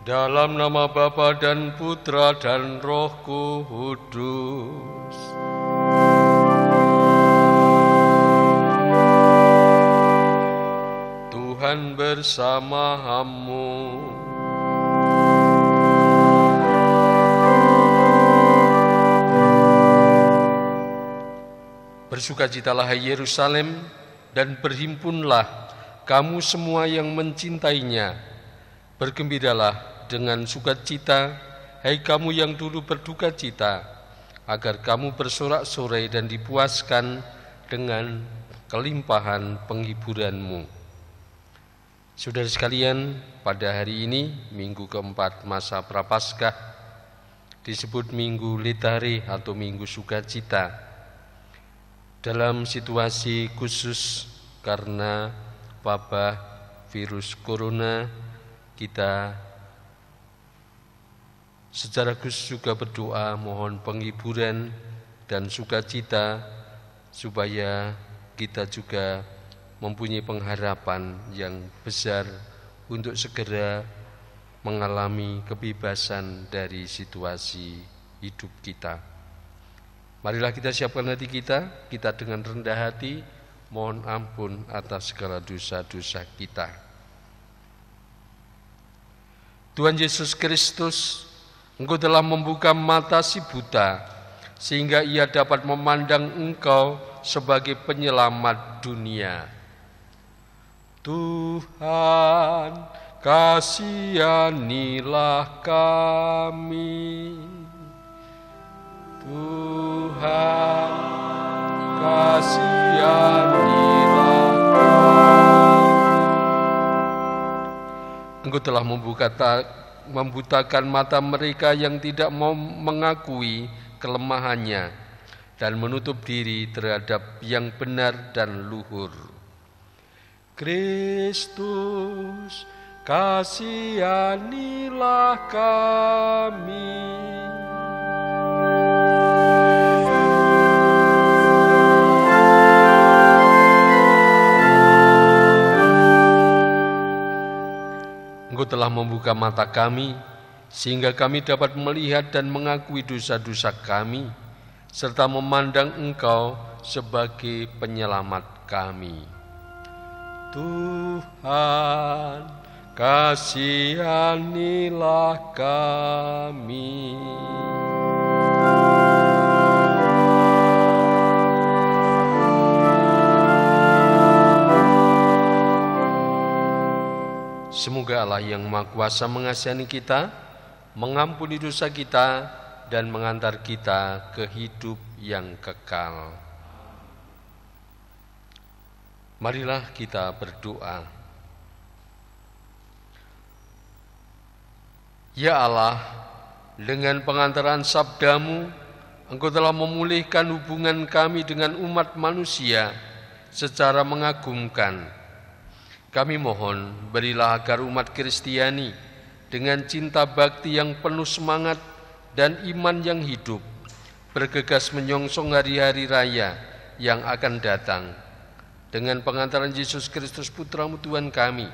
Dalam nama Bapa dan Putra dan Roh Kudus. Tuhan bersamamu. Bersukacitalah hai Yerusalem, dan berhimpunlah kamu semua yang mencintainya. Bergembiralah dengan sukacita, hai kamu yang dulu berduka cita, agar kamu bersorak-sorai dan dipuaskan dengan kelimpahan penghiburanmu. Saudara sekalian, pada hari ini, minggu keempat masa Prapaskah, disebut Minggu Letare atau Minggu Sukacita. Dalam situasi khusus karena wabah virus corona, kita secara khusus juga berdoa mohon penghiburan dan sukacita supaya kita juga mempunyai pengharapan yang besar untuk segera mengalami kebebasan dari situasi hidup kita. Marilah kita siapkan hati kita dengan rendah hati mohon ampun atas segala dosa-dosa kita. Tuhan Yesus Kristus, Engkau telah membuka mata si buta, sehingga ia dapat memandang Engkau sebagai penyelamat dunia. Tuhan, kasihanilah kami. Tuhan, kasihanilah kami. Engkau telah membutakan mata mereka yang tidak mau mengakui kelemahannya dan menutup diri terhadap yang benar dan luhur. Kristus, kasihanilah kami. Engkau telah membuka mata kami, sehingga kami dapat melihat dan mengakui dosa-dosa kami, serta memandang Engkau sebagai penyelamat kami. Tuhan, kasihanilah kami. Semoga Allah yang Maha Kuasa mengasihani kita, mengampuni dosa kita, dan mengantar kita ke hidup yang kekal. Marilah kita berdoa. Ya Allah, dengan pengantaran sabdamu, Engkau telah memulihkan hubungan kami dengan umat manusia secara mengagumkan. Kami mohon, berilah agar umat Kristiani dengan cinta bakti yang penuh semangat dan iman yang hidup, bergegas menyongsong hari-hari raya yang akan datang. Dengan pengantaran Yesus Kristus Putra-Mu Tuhan kami,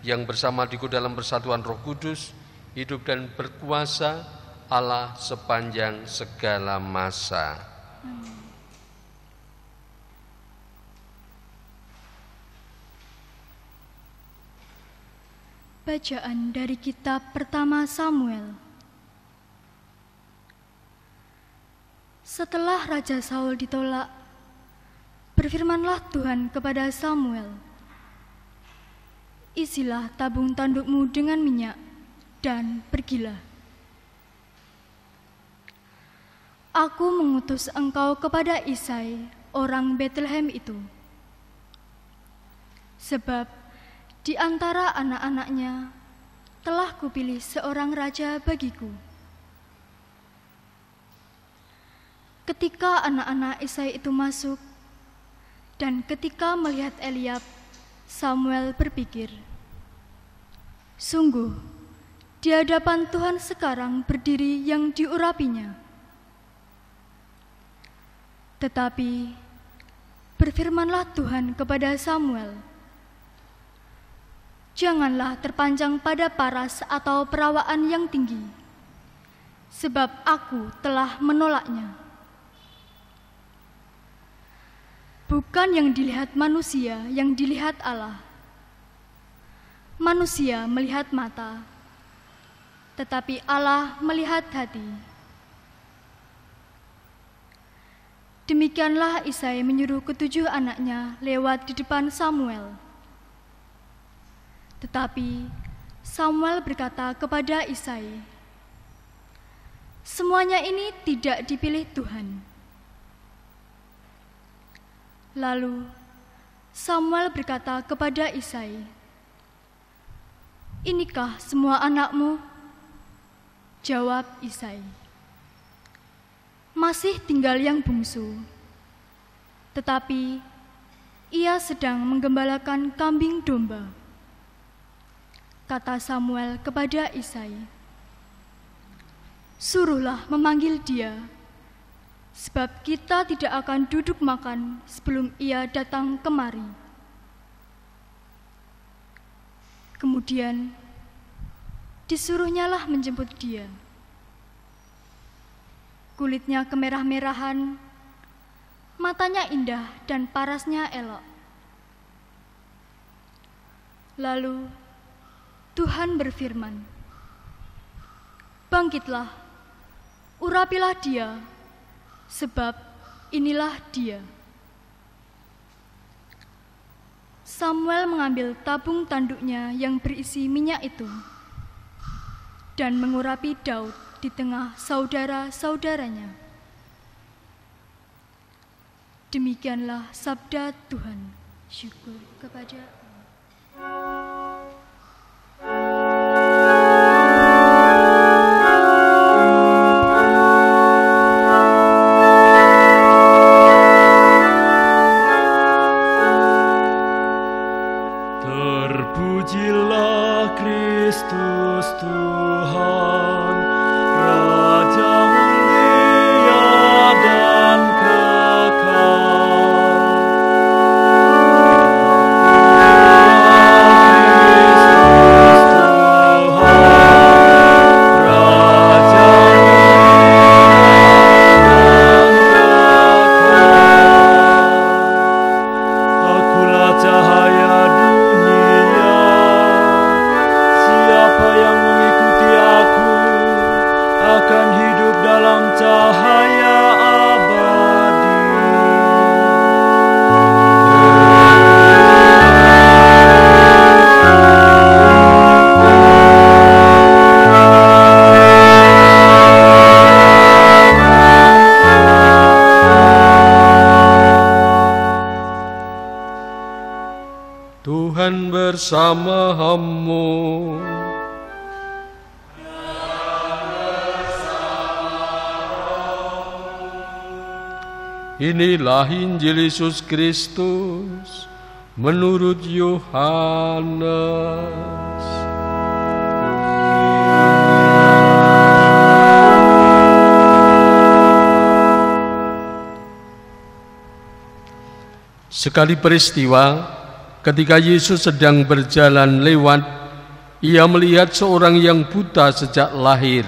yang bersama Dikau dalam persatuan Roh Kudus, hidup dan berkuasa Allah sepanjang segala masa. Bacaan dari kitab pertama Samuel. Setelah Raja Saul ditolak, berfirmanlah Tuhan kepada Samuel, isilah tabung tandukmu dengan minyak, dan pergilah. Aku mengutus engkau kepada Isai, orang Betlehem itu. Sebab di antara anak-anaknya telah kupilih seorang raja bagiku. Ketika anak-anak Isai itu masuk, dan ketika melihat Eliab, Samuel berpikir, sungguh, di hadapan Tuhan sekarang berdiri yang diurapinya. Tetapi berfirmanlah Tuhan kepada Samuel, Janganlah terpanjang pada paras atau perawaan yang tinggi, sebab aku telah menolaknya. Bukan yang dilihat manusia yang dilihat Allah. Manusia melihat mata, tetapi Allah melihat hati. Demikianlah Isai menyuruh ketujuh anaknya lewat di depan Samuel. Tetapi Samuel berkata kepada Isai, "Semuanya ini tidak dipilih Tuhan." Lalu Samuel berkata kepada Isai, "Inikah semua anakmu?" Jawab Isai, "Masih tinggal yang bungsu, tetapi ia sedang menggembalakan kambing domba." Kata Samuel kepada Isai, "Suruhlah memanggil dia, sebab kita tidak akan duduk makan sebelum ia datang kemari." Kemudian disuruhnyalah menjemput dia. Kulitnya kemerah-merahan, matanya indah dan parasnya elok. Lalu Tuhan berfirman, "Bangkitlah, urapilah dia, sebab inilah dia." Samuel mengambil tabung tanduknya yang berisi minyak itu dan mengurapi Daud di tengah saudara-saudaranya. Demikianlah sabda Tuhan. Syukur kepada Allah. Terpujilah Kristus Tuhan, Raja mulia dan kekal. Tuhan bersamamu. Inilah Injil Yesus Kristus menurut Yohanes. Sekali peristiwa, ketika Yesus sedang berjalan lewat, ia melihat seorang yang buta sejak lahir.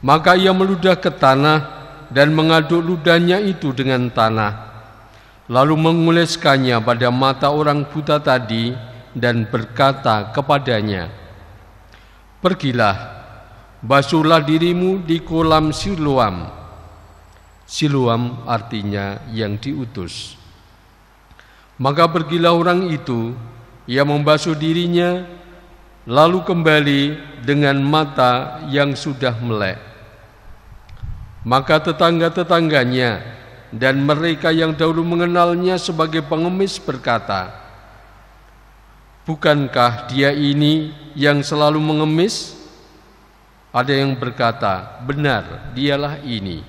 Maka ia meludah ke tanah dan mengaduk ludahnya itu dengan tanah, lalu mengoleskannya pada mata orang buta tadi dan berkata kepadanya, "Pergilah, basuhlah dirimu di kolam Siloam." Siloam artinya yang diutus. Maka pergilah orang itu, ia membasuh dirinya, lalu kembali dengan mata yang sudah melek. Maka tetangga-tetangganya dan mereka yang dahulu mengenalnya sebagai pengemis berkata, "Bukankah dia ini yang selalu mengemis?" Ada yang berkata, "Benar, dialah ini."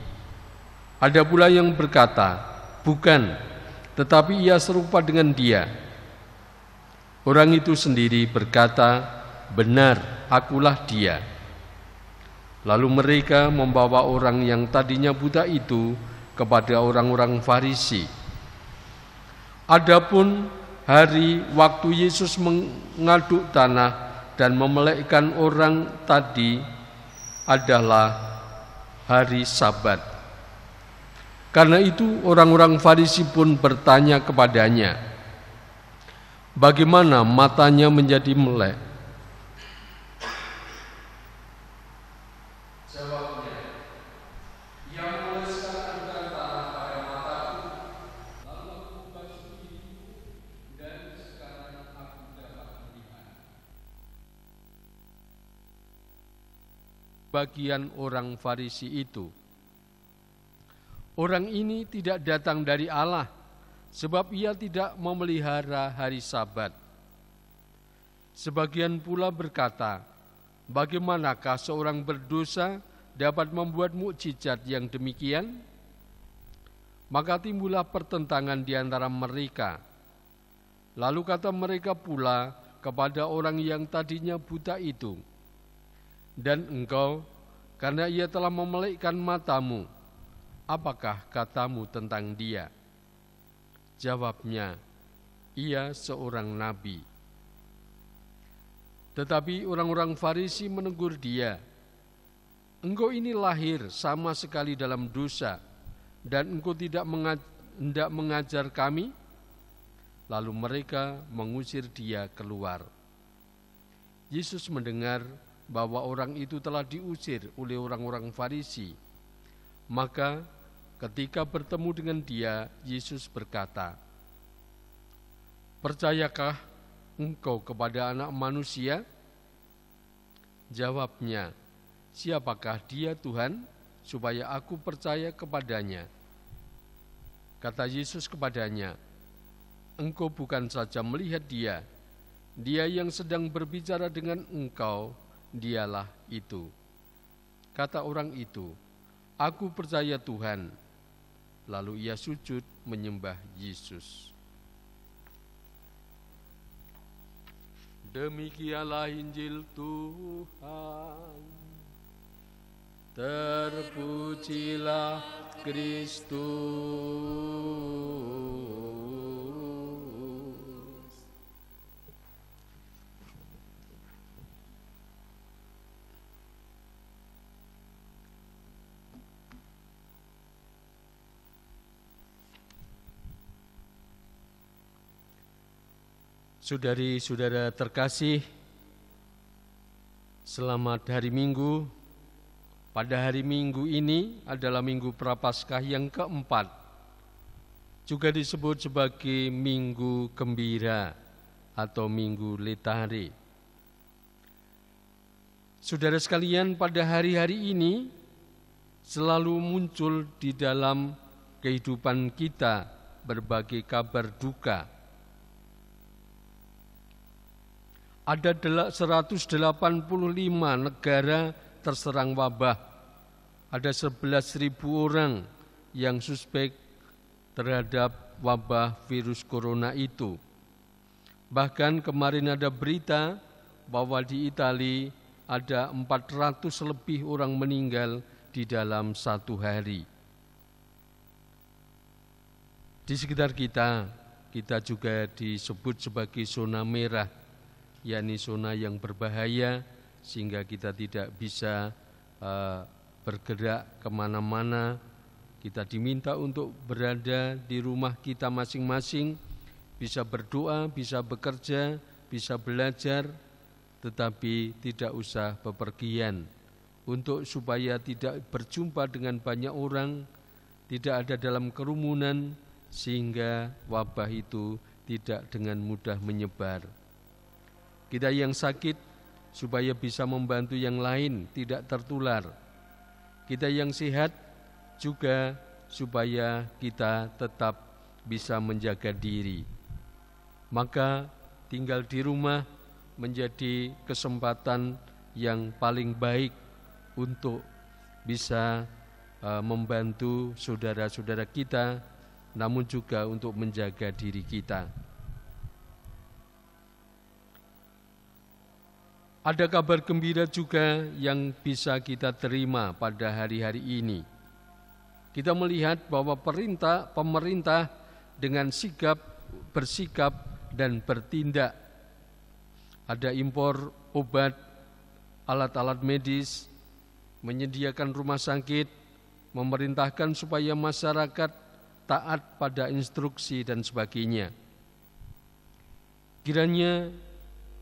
Ada pula yang berkata, "Bukan, tetapi ia serupa dengan dia." Orang itu sendiri berkata, "Benar, akulah dia." Lalu mereka membawa orang yang tadinya buta itu kepada orang-orang Farisi. Adapun hari waktu Yesus mengaduk tanah dan memelekkan orang tadi adalah hari Sabat. Karena itu orang-orang Farisi pun bertanya kepadanya, bagaimana matanya menjadi melek? Jawabnya, yang meleskan tanah pada mataku, lalu aku basuh gigiku, dan sekarang aku dapat melihat. Bagian orang Farisi itu, orang ini tidak datang dari Allah, sebab ia tidak memelihara hari Sabat. Sebagian pula berkata, bagaimanakah seorang berdosa dapat membuat mukjizat yang demikian? Maka timbullah pertentangan di antara mereka. Lalu kata mereka pula kepada orang yang tadinya buta itu, dan engkau, karena ia telah memelekkan matamu, apakah katamu tentang dia? Jawabnya, ia seorang nabi. Tetapi orang-orang Farisi menegur dia, engkau ini lahir sama sekali dalam dosa, dan engkau tidak hendak mengajar kami? Lalu mereka mengusir dia keluar. Yesus mendengar bahwa orang itu telah diusir oleh orang-orang Farisi. Maka ketika bertemu dengan dia, Yesus berkata, percayakah engkau kepada Anak Manusia? Jawabnya, siapakah dia Tuhan, supaya aku percaya kepadanya? Kata Yesus kepadanya, engkau bukan saja melihat dia, dia yang sedang berbicara dengan engkau, dialah itu. Kata orang itu, aku percaya Tuhan. Lalu ia sujud menyembah Yesus. Demikianlah Injil Tuhan. Terpujilah Kristus. Saudari-saudara terkasih, selamat hari Minggu. Pada hari Minggu ini adalah Minggu Prapaskah yang keempat, juga disebut sebagai Minggu Gembira atau Minggu Letare. Saudara sekalian, pada hari-hari ini selalu muncul di dalam kehidupan kita berbagai kabar duka. Ada 185 negara terserang wabah. Ada 11.000 orang yang suspek terhadap wabah virus corona itu. Bahkan kemarin ada berita bahwa di Italia ada 400 lebih orang meninggal di dalam satu hari. Di sekitar kita juga disebut sebagai zona merah, yakni zona yang berbahaya, sehingga kita tidak bisa bergerak kemana-mana. Kita diminta untuk berada di rumah kita masing-masing, bisa berdoa, bisa bekerja, bisa belajar, tetapi tidak usah bepergian, untuk supaya tidak berjumpa dengan banyak orang, tidak ada dalam kerumunan, sehingga wabah itu tidak dengan mudah menyebar. Kita yang sakit supaya bisa membantu yang lain tidak tertular. Kita yang sehat juga supaya kita tetap bisa menjaga diri. Maka tinggal di rumah menjadi kesempatan yang paling baik untuk bisa membantu saudara-saudara kita, namun juga untuk menjaga diri kita. Ada kabar gembira juga yang bisa kita terima pada hari-hari ini. Kita melihat bahwa pemerintah dengan bersikap dan bertindak. Ada impor obat, alat-alat medis, menyediakan rumah sakit, memerintahkan supaya masyarakat taat pada instruksi dan sebagainya. Kiranya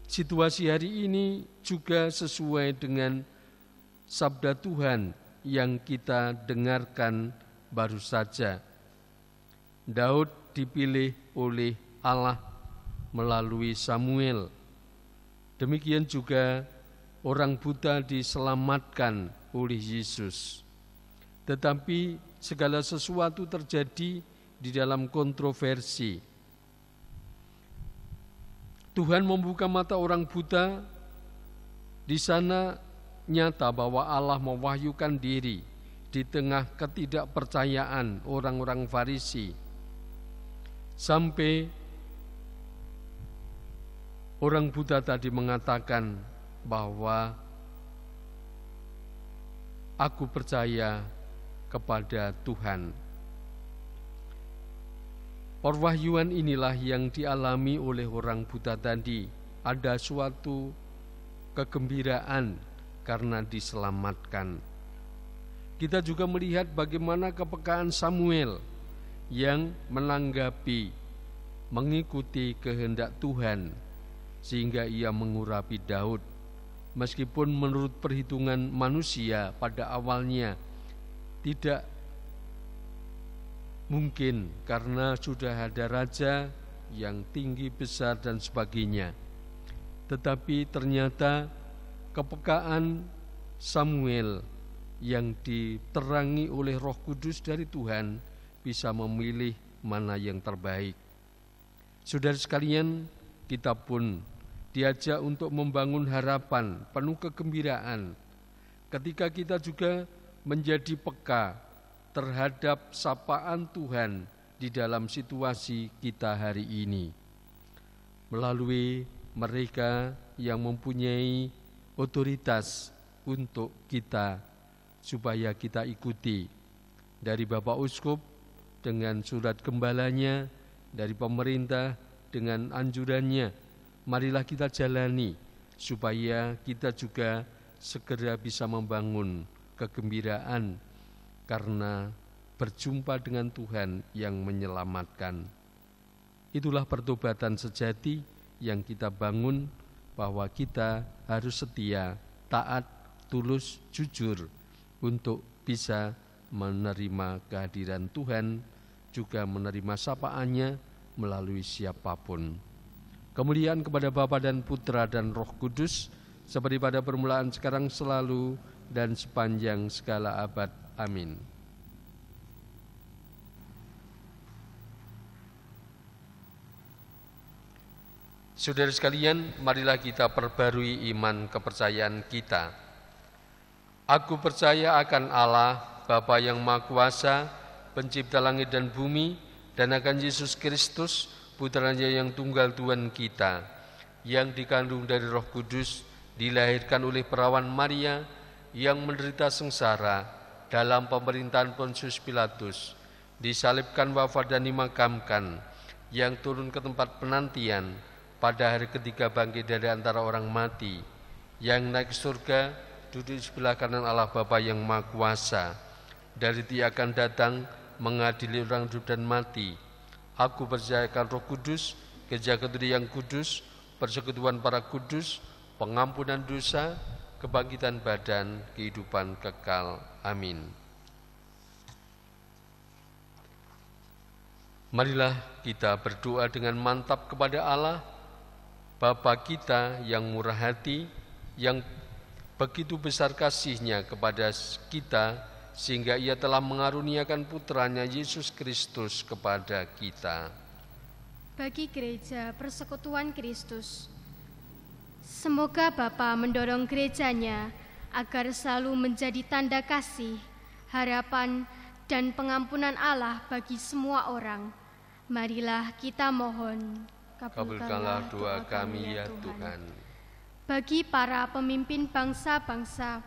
situasi hari ini juga sesuai dengan sabda Tuhan yang kita dengarkan baru saja. Daud dipilih oleh Allah melalui Samuel. Demikian juga orang buta diselamatkan oleh Yesus. Tetapi segala sesuatu terjadi di dalam kontroversi. Tuhan membuka mata orang buta. Di sana nyata bahwa Allah mewahyukan diri di tengah ketidakpercayaan orang-orang Farisi. Sampai orang buta tadi mengatakan bahwa aku percaya kepada Tuhan. Perwahyuan inilah yang dialami oleh orang buta tadi. Ada suatu kegembiraan karena diselamatkan. Kita juga melihat bagaimana kepekaan Samuel yang menanggapi, mengikuti kehendak Tuhan, sehingga ia mengurapi Daud. Meskipun menurut perhitungan manusia pada awalnya tidak mungkin karena sudah ada raja yang tinggi besar dan sebagainya. Tetapi ternyata kepekaan Samuel yang diterangi oleh Roh Kudus dari Tuhan bisa memilih mana yang terbaik. Saudara sekalian, kita pun diajak untuk membangun harapan penuh kegembiraan ketika kita juga menjadi peka terhadap sapaan Tuhan di dalam situasi kita hari ini. Melalui mereka yang mempunyai otoritas untuk kita, supaya kita ikuti, dari Bapak Uskup dengan surat gembalanya, dari pemerintah dengan anjurannya. Marilah kita jalani supaya kita juga segera bisa membangun kegembiraan karena berjumpa dengan Tuhan yang menyelamatkan. Itulah pertobatan sejati yang kita bangun, bahwa kita harus setia, taat, tulus, jujur untuk bisa menerima kehadiran Tuhan, juga menerima sapaannya melalui siapapun. Kemuliaan kepada Bapa dan Putra dan Roh Kudus, seperti pada permulaan, sekarang, selalu, dan sepanjang segala abad. Amin. Saudara sekalian, marilah kita perbarui iman kepercayaan kita. Aku percaya akan Allah, Bapa yang Maha Kuasa, Pencipta langit dan bumi, dan akan Yesus Kristus, Putranya yang tunggal Tuhan kita, yang dikandung dari Roh Kudus, dilahirkan oleh perawan Maria, yang menderita sengsara dalam pemerintahan Pontius Pilatus, disalibkan, wafat dan dimakamkan, yang turun ke tempat penantian, pada hari ketiga bangkit dari antara orang mati, yang naik surga, duduk di sebelah kanan Allah Bapa yang Maha Kuasa, dari Dia akan datang mengadili orang hidup dan mati. Aku percayakan Roh Kudus, Gereja Katolik yang kudus, persekutuan para kudus, pengampunan dosa, kebangkitan badan, kehidupan kekal. Amin. Marilah kita berdoa dengan mantap kepada Allah, Bapa kita yang murah hati, yang begitu besar kasih-Nya kepada kita, sehingga Ia telah mengaruniakan Putranya Yesus Kristus kepada kita. Bagi Gereja Persekutuan Kristus, semoga Bapa mendorong gerejanya agar selalu menjadi tanda kasih, harapan, dan pengampunan Allah bagi semua orang. Marilah kita mohon. Kabulkanlah doa kami ya Tuhan. Bagi para pemimpin bangsa-bangsa,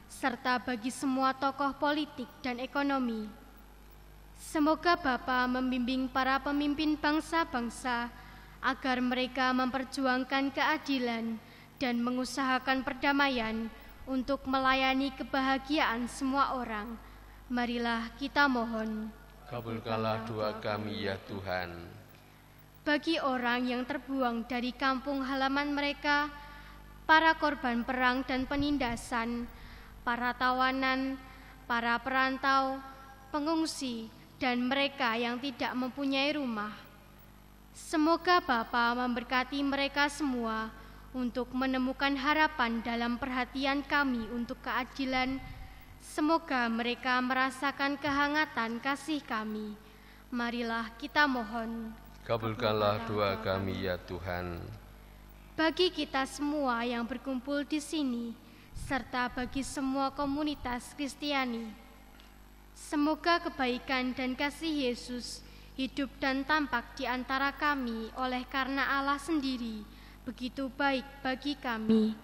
serta bagi semua tokoh politik dan ekonomi, semoga Bapa membimbing para pemimpin bangsa-bangsa agar mereka memperjuangkan keadilan dan mengusahakan perdamaian untuk melayani kebahagiaan semua orang. Marilah kita mohon. Kabulkanlah doa kami ya Tuhan. Bagi orang yang terbuang dari kampung halaman mereka, para korban perang dan penindasan, para tawanan, para perantau, pengungsi, dan mereka yang tidak mempunyai rumah, semoga Bapa memberkati mereka semua untuk menemukan harapan dalam perhatian kami untuk keadilan. Semoga mereka merasakan kehangatan kasih kami. Marilah kita mohon. Kabulkanlah doa kami ya Tuhan. Bagi kita semua yang berkumpul di sini, serta bagi semua komunitas Kristiani, semoga kebaikan dan kasih Yesus hidup dan tampak di antara kami oleh karena Allah sendiri begitu baik bagi kami.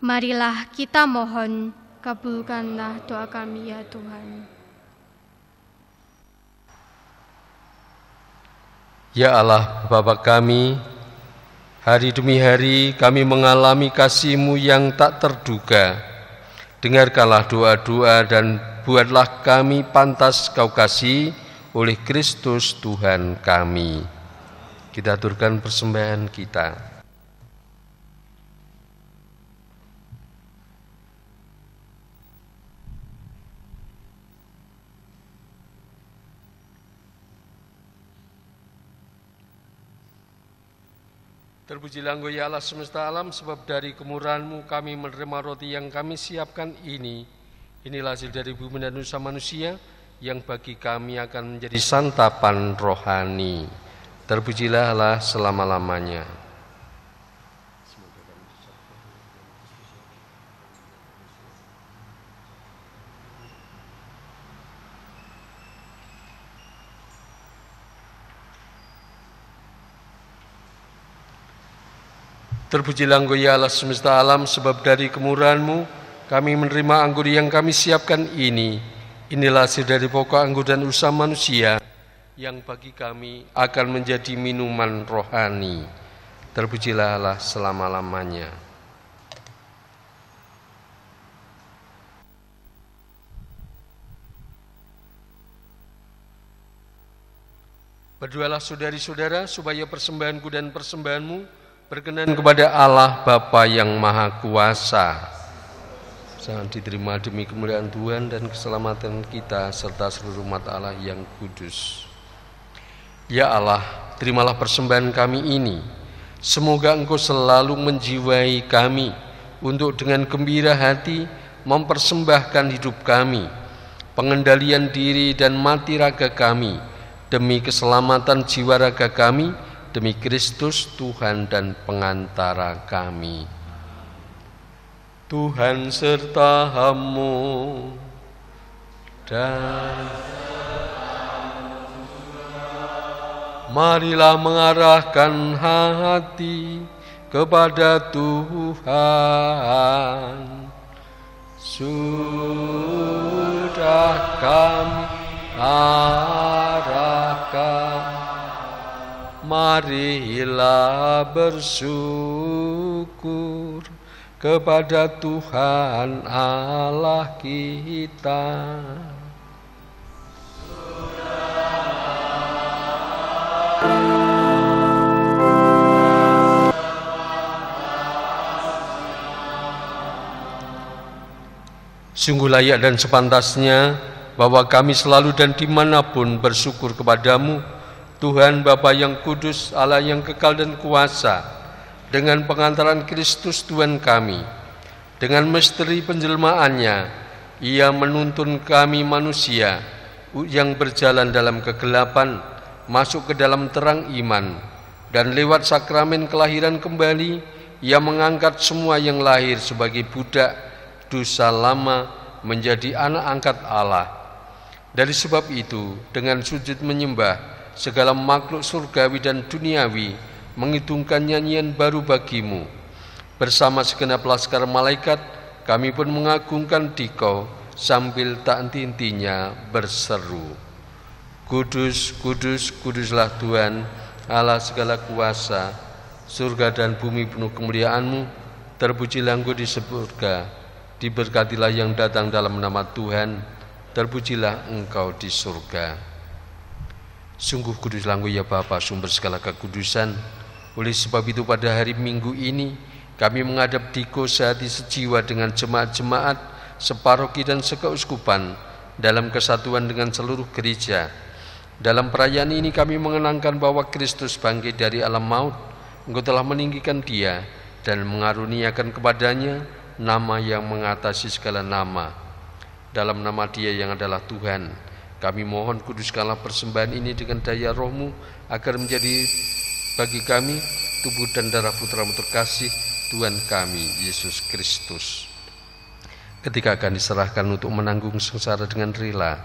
Marilah kita mohon. Kabulkanlah doa kami ya Tuhan. Ya Allah, Bapa kami, hari demi hari kami mengalami kasih-Mu yang tak terduga. Dengarkanlah doa-doa dan buatlah kami pantas Kau kasih oleh Kristus Tuhan kami. Kita aturkan persembahan kita. Terpujilah Engkau ya Allah semesta alam, sebab dari kemurahan-Mu kami menerima roti yang kami siapkan ini. Inilah hasil dari bumi dan usaha manusia, yang bagi kami akan menjadi santapan rohani. Terpujilah Allah selama-lamanya. Terpujilah Engkau ya Allah semesta alam, sebab dari kemurahan-Mu kami menerima anggur yang kami siapkan ini. Inilah hasil dari pokok anggur dan usaha manusia, yang bagi kami akan menjadi minuman rohani. Terpujilah Allah selama-lamanya. Berdoalah saudari-saudara, supaya persembahanku dan persembahanmu berkenan kepada Allah Bapa yang Maha Kuasa. Sangat diterima demi kemuliaan Tuhan dan keselamatan kita serta seluruh umat Allah yang kudus. Ya Allah, terimalah persembahan kami ini. Semoga Engkau selalu menjiwai kami untuk dengan gembira hati mempersembahkan hidup kami, pengendalian diri dan mati raga kami, demi keselamatan jiwa raga kami, demi Kristus Tuhan dan pengantara kami. Tuhan serta-Mu dan marilah mengarahkan hati kepada Tuhan. Sudah kami arahkan, marilah bersyukur kepada Tuhan Allah kita. Sungguh layak dan sepantasnya bahwa kami selalu dan dimanapun bersyukur kepadamu, Tuhan Bapa yang kudus, Allah yang kekal dan kuasa, dengan pengantaran Kristus Tuhan kami. Dengan misteri penjelmaannya, Ia menuntun kami manusia yang berjalan dalam kegelapan, masuk ke dalam terang iman, dan lewat sakramen kelahiran kembali, Ia mengangkat semua yang lahir sebagai budak dosa lama menjadi anak angkat Allah. Dari sebab itu, dengan sujud menyembah, segala makhluk surgawi dan duniawi menghitungkan nyanyian baru bagimu. Bersama segenap laskar malaikat, kami pun mengagungkan Dikau sambil tak henti-hentinya berseru, Kudus, kudus, kuduslah Tuhan, Allah segala kuasa, surga dan bumi penuh kemuliaan-Mu. Terpujilah Engkau di surga, diberkatilah yang datang dalam nama Tuhan, terpujilah Engkau di surga. Sungguh kuduslah Engkau ya Bapa, sumber segala kekudusan. Oleh sebab itu pada hari Minggu ini kami menghadap Diko sehati sejiwa dengan jemaat-jemaat, separoki dan sekeuskupan dalam kesatuan dengan seluruh gereja. Dalam perayaan ini kami mengenangkan bahwa Kristus bangkit dari alam maut. Engkau telah meninggikan Dia dan mengaruniakan kepadanya nama yang mengatasi segala nama. Dalam nama Dia yang adalah Tuhan, kami mohon kuduskanlah persembahan ini dengan daya Roh-Mu, agar menjadi bagi kami tubuh dan darah Putra-Mu terkasih, Tuhan kami Yesus Kristus. Ketika akan diserahkan untuk menanggung sengsara dengan rela,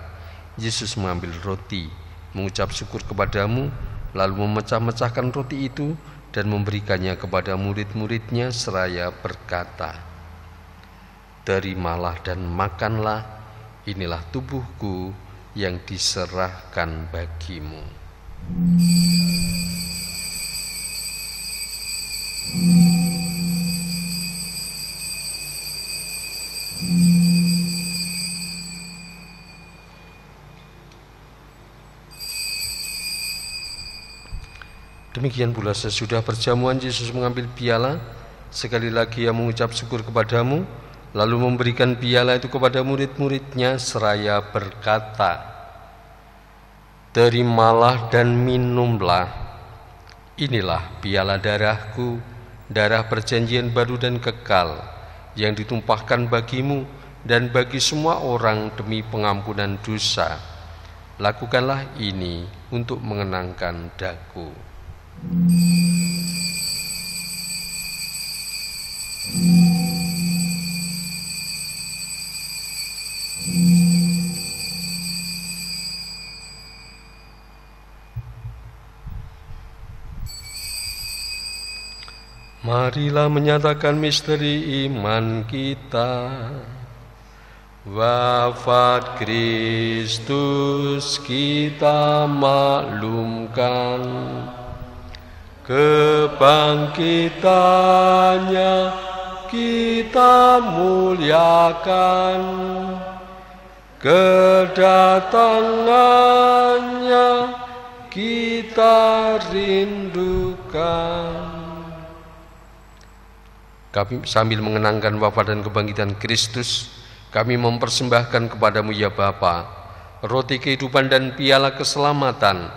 Yesus mengambil roti, mengucap syukur kepadamu, lalu memecah-mecahkan roti itu dan memberikannya kepada murid-muridnya seraya berkata, "Terimalah dan makanlah, inilah tubuhku yang diserahkan bagimu." Demikian pula sesudah perjamuan Yesus mengambil piala, sekali lagi Ia mengucap syukur kepadamu, lalu memberikan piala itu kepada murid-muridnya seraya berkata, "Terimalah dan minumlah, inilah piala darahku, darah perjanjian baru dan kekal, yang ditumpahkan bagimu dan bagi semua orang demi pengampunan dosa. Lakukanlah ini untuk mengenangkan daku." Marilah menyatakan misteri iman kita. Wafat Kristus kita maklumkan, kebangkitannya kita muliakan, kedatangannya kita rindukan. Kami sambil mengenangkan wafat dan kebangkitan Kristus, kami mempersembahkan kepadamu ya Bapa, roti kehidupan dan piala keselamatan.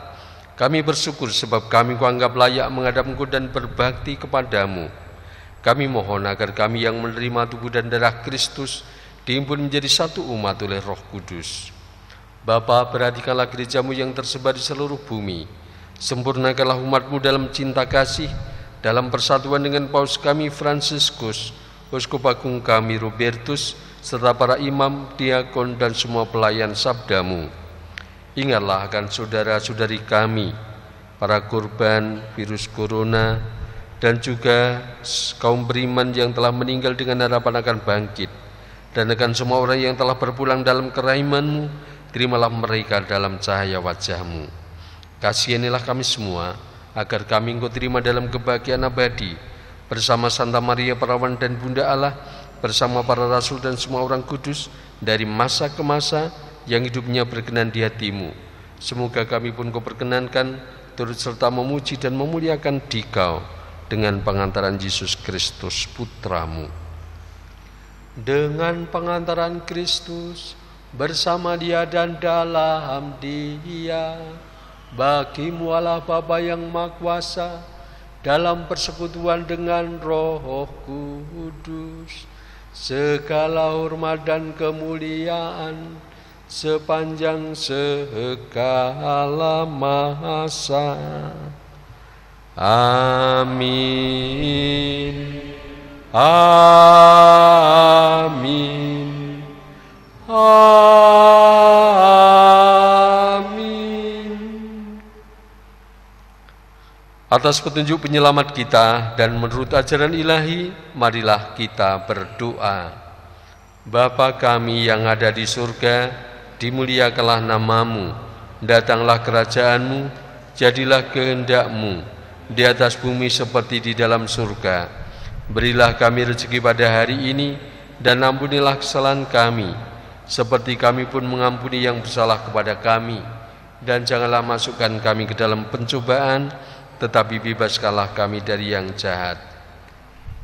Kami bersyukur sebab kami kuanggap layak menghadap Engkau dan berbakti kepadamu. Kami mohon agar kami yang menerima tubuh dan darah Kristus dihimpun menjadi satu umat oleh Roh Kudus. Bapa, perhatikanlah gerejamu yang tersebar di seluruh bumi. Sempurnakanlah umatmu dalam cinta kasih, dalam persatuan dengan Paus kami Fransiskus, Uskup Agung kami Robertus, serta para imam, diakon, dan semua pelayan sabdamu. Ingatlah akan saudara-saudari kami, para korban virus corona, dan juga kaum beriman yang telah meninggal dengan harapan akan bangkit, dan akan semua orang yang telah berpulang dalam kerahman-Mu. Terimalah mereka dalam cahaya wajah-Mu. Kasihanilah kami semua, agar kami Engkau terima dalam kebahagiaan abadi, bersama Santa Maria Perawan dan Bunda Allah, bersama para rasul dan semua orang kudus, dari masa ke masa, yang hidupnya berkenan di hati-Mu. Semoga kami pun Kau perkenankan, turut serta memuji dan memuliakan Dikau, dengan pengantaran Yesus Kristus Putra-Mu. Dengan pengantaran Kristus, bersama Dia dan dalam Dia, bagi-Mu Allah Bapa yang Maha Kuasa, dalam persekutuan dengan Roh Kudus, segala hormat dan kemuliaan sepanjang segala masa. Amin. Amin. Amin. Atas petunjuk penyelamat kita dan menurut ajaran ilahi, marilah kita berdoa. Bapa kami yang ada di surga, dimuliakanlah nama-Mu, datanglah kerajaan-Mu, jadilah kehendak-Mu di atas bumi seperti di dalam surga. Berilah kami rezeki pada hari ini, dan ampunilah kesalahan kami, seperti kami pun mengampuni yang bersalah kepada kami. Dan janganlah masukkan kami ke dalam pencobaan, tetapi bebaskanlah kami dari yang jahat.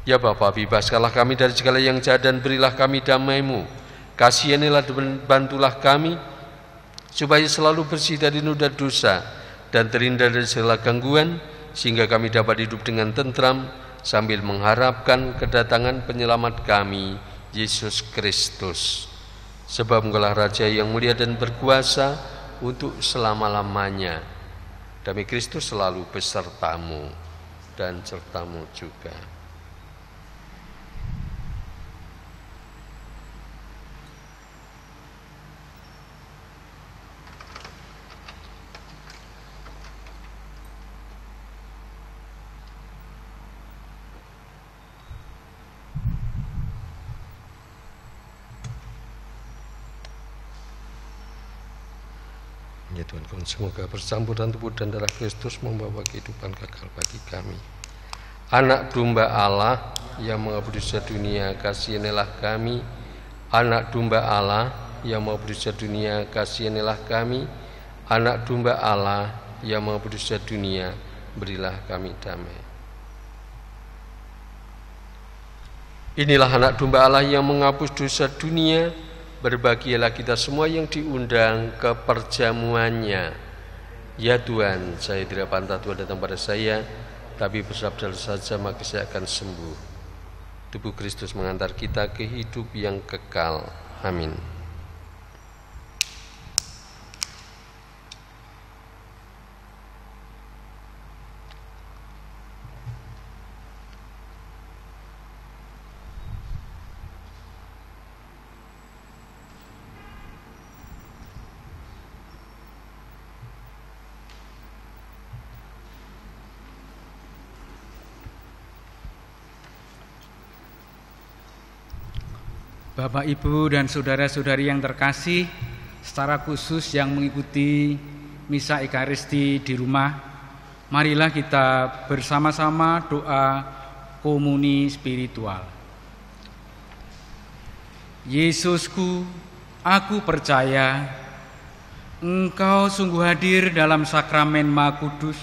Ya Bapa, bebaskanlah kami dari segala yang jahat dan berilah kami damai-Mu. Kasihanilah dan bantulah kami, supaya selalu bersih dari noda dosa dan terhindar dari segala gangguan, sehingga kami dapat hidup dengan tentram sambil mengharapkan kedatangan penyelamat kami, Yesus Kristus. Sebab Engkaulah Raja yang mulia dan berkuasa untuk selama-lamanya. Damai Kristus selalu besertamu dan sertamu juga. Ya Tuhan, semoga percampuran tubuh dan darah Kristus membawa kehidupan kekal bagi kami. Anak domba Allah yang menghapus dosa dunia, kasihanilah kami. Anak domba Allah yang menghapus dosa dunia, kasihanilah kami. Anak domba Allah yang menghapus dosa dunia, berilah kami damai. Inilah anak domba Allah yang menghapus dosa dunia. Berbahagialah kita semua yang diundang ke perjamuannya. Ya Tuhan, saya tidak pantas Tuhan datang pada saya, tapi bersabda saja maka saya akan sembuh. Tubuh Kristus mengantar kita ke hidup yang kekal. Amin. Bapak, Ibu, dan saudara-saudari yang terkasih, secara khusus yang mengikuti misa Ekaristi di rumah, marilah kita bersama-sama doa komuni spiritual. Yesusku, aku percaya Engkau sungguh hadir dalam sakramen Maha Kudus.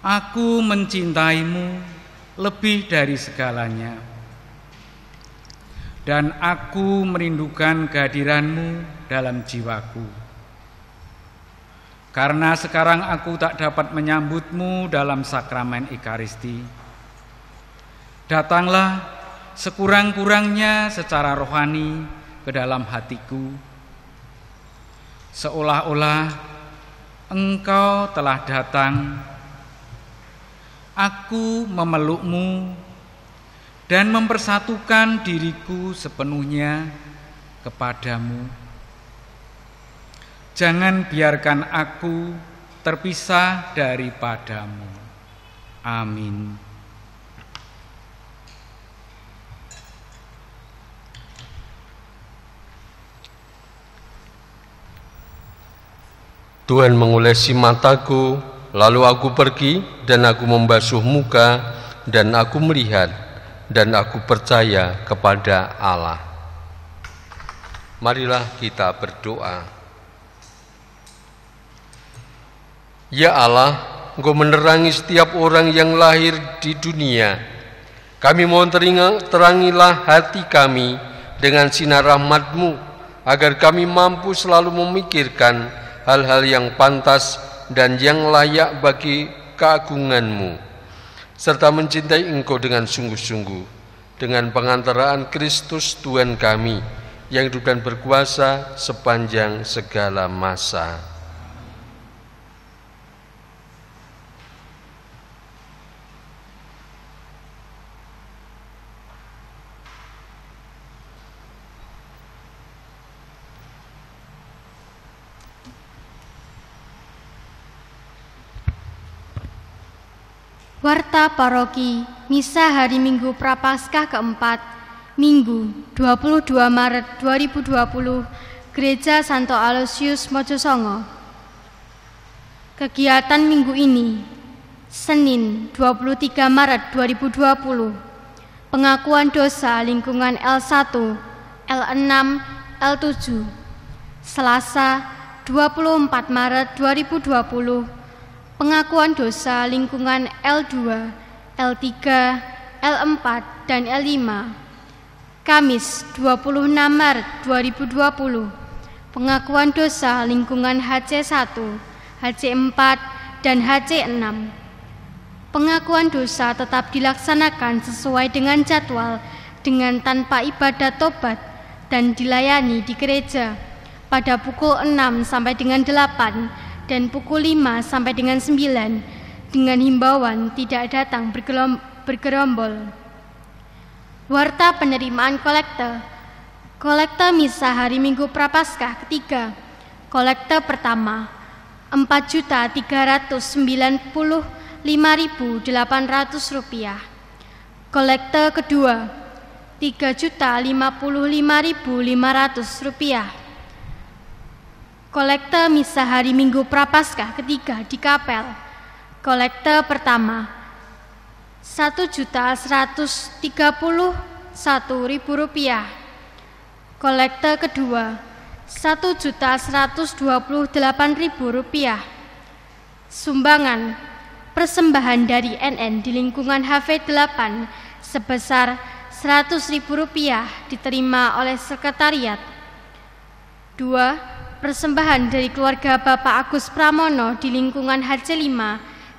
Aku mencintaimu lebih dari segalanya. Dan aku merindukan kehadiran-Mu dalam jiwaku. Karena sekarang aku tak dapat menyambut-Mu dalam sakramen Ekaristi. Datanglah sekurang-kurangnya secara rohani ke dalam hatiku, seolah-olah Engkau telah datang. Aku memeluk-Mu dan mempersatukan diriku sepenuhnya kepadamu. Jangan biarkan aku terpisah daripadamu. Amin. Tuhan mengulesi mataku, lalu aku pergi dan aku membasuh muka dan aku melihat dan aku percaya kepada Allah. Marilah kita berdoa. Ya Allah, Engkau menerangi setiap orang yang lahir di dunia. Kami mohon terangilah hati kami dengan sinar rahmat-Mu, agar kami mampu selalu memikirkan hal-hal yang pantas dan yang layak bagi keagungan-Mu, serta mencintai Engkau dengan sungguh-sungguh, dengan pengantaraan Kristus Tuhan kami, yang hidup dan berkuasa sepanjang segala masa. Warta Paroki Misa Hari Minggu Prapaskah keempat, Minggu 22 Maret 2020, Gereja Santo Aloysius Mojosongo. Kegiatan minggu ini Senin 23 Maret 2020, pengakuan dosa lingkungan L1, L6, L7. Selasa 24 Maret 2020, pengakuan dosa lingkungan L2, L3, L4, dan L5. Kamis 26 Maret 2020, pengakuan dosa lingkungan HC1, HC4, dan HC6. Pengakuan dosa tetap dilaksanakan sesuai dengan jadwal dengan tanpa ibadat tobat dan dilayani di gereja pada pukul 6 sampai dengan 8 dan pukul 5 sampai dengan 9 dengan himbauan tidak datang bergerombol. Warta penerimaan kolekte. Kolekte misa hari Minggu Prapaskah ketiga. Kolekte pertama Rp4.995.800. Kolekte kedua Rp3.055.500. Kolekte misa hari Minggu Prapaskah ketiga di kapel. Kolekte pertama Rp1.131.000. Kolekte kedua Rp1.128.000. Sumbangan persembahan dari NN di lingkungan HV8 sebesar Rp100.000 diterima oleh sekretariat. 2. Persembahan dari keluarga Bapak Agus Pramono di lingkungan HC5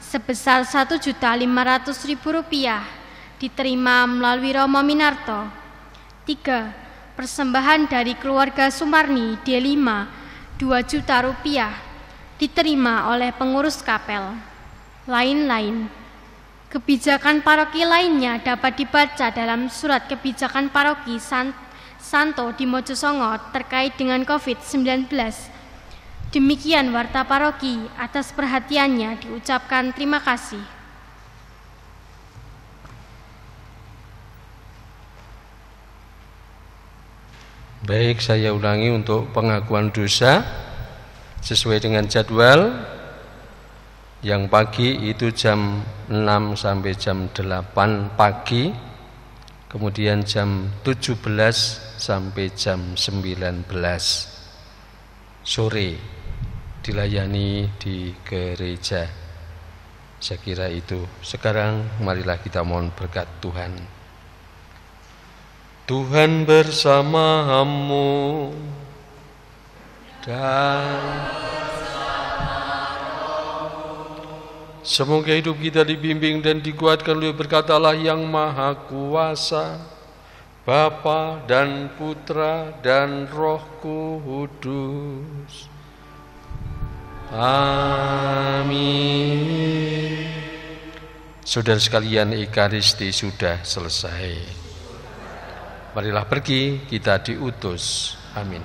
sebesar Rp1.500.000 diterima melalui Romo Minarto. 3. Persembahan dari keluarga Sumarni D5 Rp2 juta diterima oleh pengurus kapel. Lain-lain. Kebijakan paroki lainnya dapat dibaca dalam surat kebijakan paroki Santo di Mojosongo terkait dengan COVID-19. Demikian warta paroki, atas perhatiannya diucapkan terima kasih. Baik, saya ulangi untuk pengakuan dosa sesuai dengan jadwal. Yang pagi itu jam 6 sampai jam 8 pagi, kemudian jam 17 sampai jam 19 sore dilayani di gereja. Saya kira itu. Sekarang marilah kita mohon berkat Tuhan. Tuhan bersamamu dan semoga hidup kita dibimbing dan dikuatkan oleh berkat Allah yang Maha Kuasa, Bapa dan Putra dan Roh Kudus. Amin. Saudara sekalian, Ekaristi sudah selesai. Marilah pergi, kita diutus. Amin.